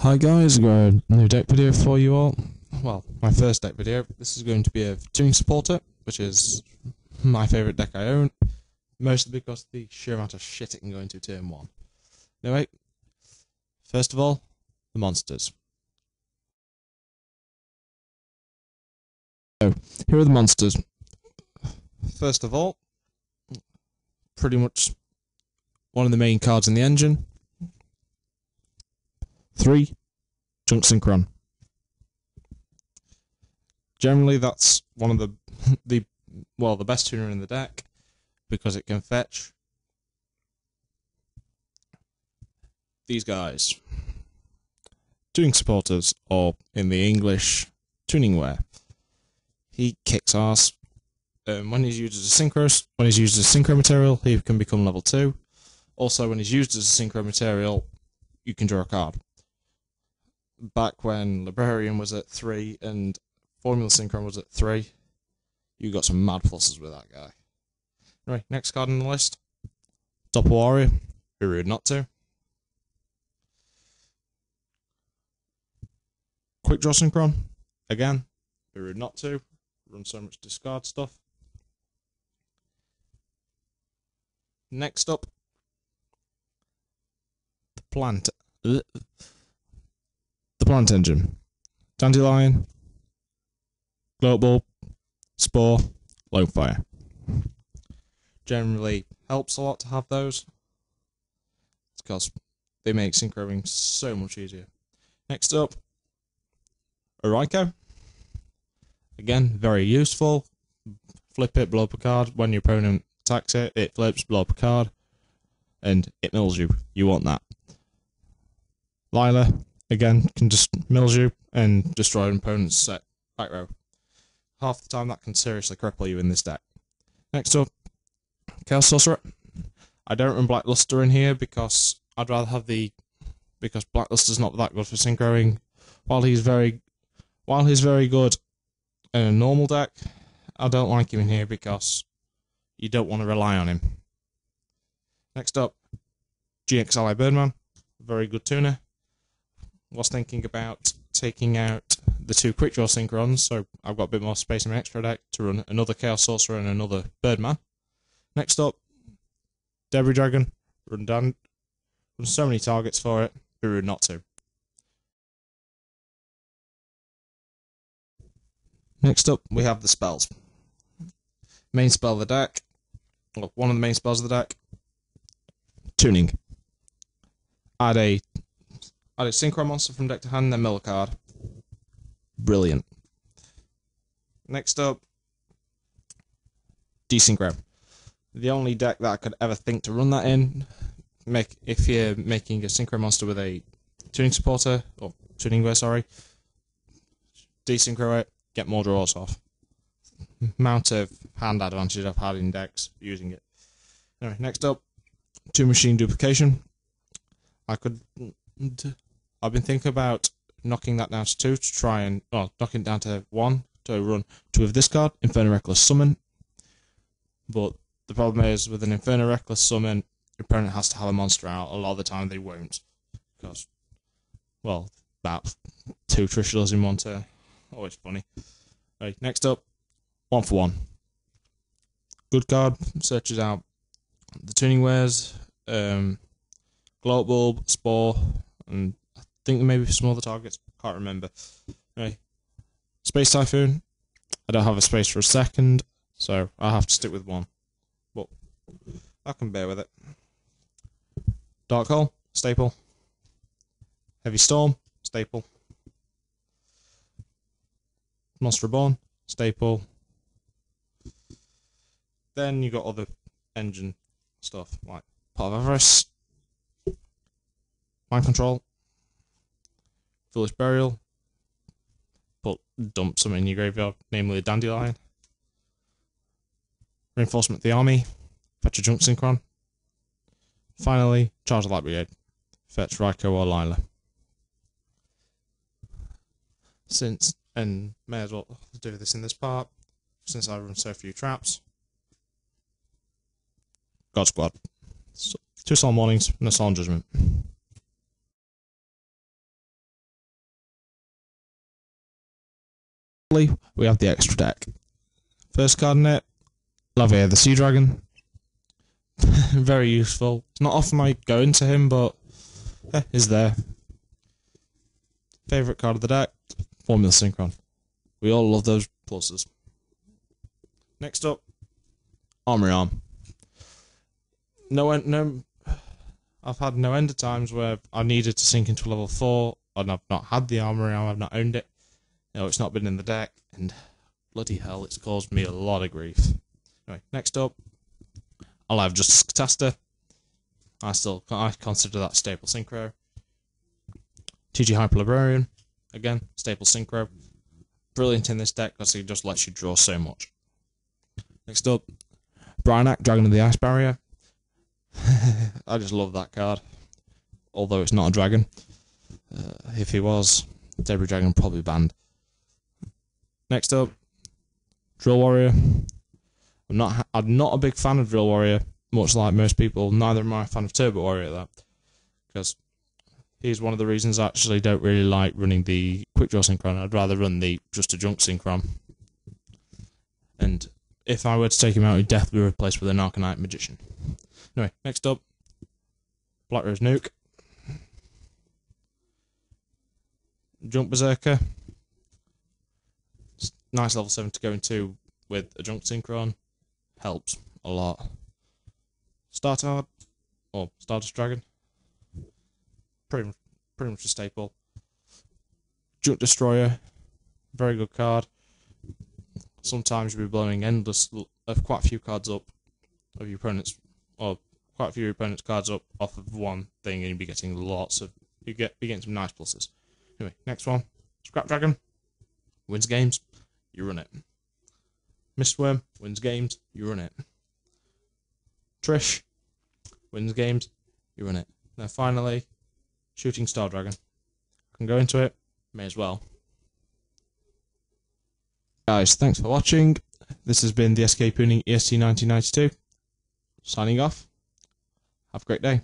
Hi guys, got a new deck video for you all. Well, my first deck video. This is going to be a tuning supporter, which is my favourite deck I own, mostly because of the sheer amount of shit it can go into turn 1. Anyway, first of all, the monsters. So, here are the monsters. First of all, pretty much one of the main cards in the engine. 3, Junk Synchron. Generally, that's one of the best tuner in the deck because it can fetch these guys. Tuning supporters, or in the English, tuningware. He kicks ass. When he's used as a synchro material, he can become level 2. Also, when he's used as a synchro material, you can draw a card. Back when Librarian was at 3 and Formula Synchron was at 3, you got some mad pluses with that guy. Anyway, next card on the list, Doppel Warrior, be rude not to. Quick Draw Synchron, again, be rude not to, run so much discard stuff. Next up, the plant engine. Dandelion, Gloat Bulb, Spore, Lone Fire. Generally helps a lot to have those, because they make synchroing so much easier. Next up, Auraiko. Again, very useful. Flip it, blow up a card. When your opponent attacks it, it flips, blow up a card, and it mills you. You want that. Lila, again, can just mills you and destroy an opponent's set back row. Half the time that can seriously cripple you in this deck. Next up, Chaos Sorcerer. I don't run Blackluster in here because I'd rather have because Blackluster's not that good for synchroing. While he's very good in a normal deck, I don't like him in here because you don't want to rely on him. Next up, GX Ally Birdman. Very good tuner. Was thinking about taking out the 2 Quick Draw Synchrons, so I've got a bit more space in my extra deck to run another Chaos Sorcerer and another Birdman. Next up, Debris Dragon. Run so many targets for it, be rude not to. Next up, we have the spells. Main spell of the deck, well, one of the main spells of the deck, Tuning. Add a synchro monster from deck to hand, then mill a card. Brilliant. Next up, Desynchro. The only deck that I could ever think to run that in, if you're making a synchro monster with a tuning supporter, or tuningware, sorry, desynchro it, get more draws off. Amount of hand advantage I've had in decks using it. Anyway, next up, 2 Machine Duplication. I've been thinking about knocking that down to 2 to try and, knocking it down to 1 to run 2 of this card, Inferno Reckless Summon. But the problem is, with an Inferno Reckless Summon, your opponent has to have a monster out. A lot of the time they won't, because, well, about 2 Trishulas in one turn. Always funny. Right, next up, 1 for 1. Good card, searches out the tuning wares, Gloat Bulb, Spore, and I think maybe some other targets, can't remember. Anyway, Space Typhoon. I don't have a space for a second, so I'll have to stick with 1. But I can bear with it. Dark Hole, staple. Heavy Storm, staple. Monster Reborn, staple. Then you got other engine stuff like Part of Avarice, Mind Control, Foolish Burial, dump something in your graveyard, namely a Dandelion. Reinforcement of the Army, fetch a Junk Synchron. Finally, Charge the Light Brigade, fetch Raiko or Lila. And may as well do this in this part, since I run so few traps. God Squad. 2 Solemn Warnings and a Solemn Judgment. lastly, we have the extra deck. First card in it, Lavier the Sea Dragon. Very useful. It's not often I go into him, but he's there. Favourite card of the deck, Formula Synchron. We all love those pluses. Next up, Armory Arm. I've had no end of times where I needed to sink into level 4, and I've not had the Armory Arm, I've not owned it. It's not been in the deck, and bloody hell, it's caused me a lot of grief. Anyway, next up, I'll have just Catasta. I consider that staple synchro. TG Hyper Librarian, again, staple synchro. Brilliant in this deck because it just lets you draw so much. Next up, Bryanak, Dragon of the Ice Barrier. I just love that card, although it's not a dragon. If he was, Debris Dragon probably banned. Next up, Drill Warrior. I'm not a big fan of Drill Warrior, much like most people. Neither am I a fan of Turbo Warrior, though, because he's one of the reasons I actually don't really like running the Quick Draw Synchron. I'd rather run the Just a Junk Synchron. And if I were to take him out, he'd definitely be replaced with an Arcanite Magician. Anyway, next up, Black Rose Nuke. Junk Berserker. Nice level 7 to go into with a Junk Synchron. Helps a lot. Startard, or Stardust Dragon. Pretty much a staple. Junk Destroyer. Very good card. Sometimes you'll be blowing quite a few cards up of your opponent's, or quite a few of your opponent's cards up off of one thing, and you'll be getting be getting some nice pluses. Anyway, next one, Scrap Dragon, wins games, you run it. Mistworm, wins games, you run it. Trish, wins games, you run it. Now finally, Shooting Star Dragon. I can go into it, may as well. Guys, thanks for watching. This has been the SK Pooning EST 1992. Signing off. Have a great day.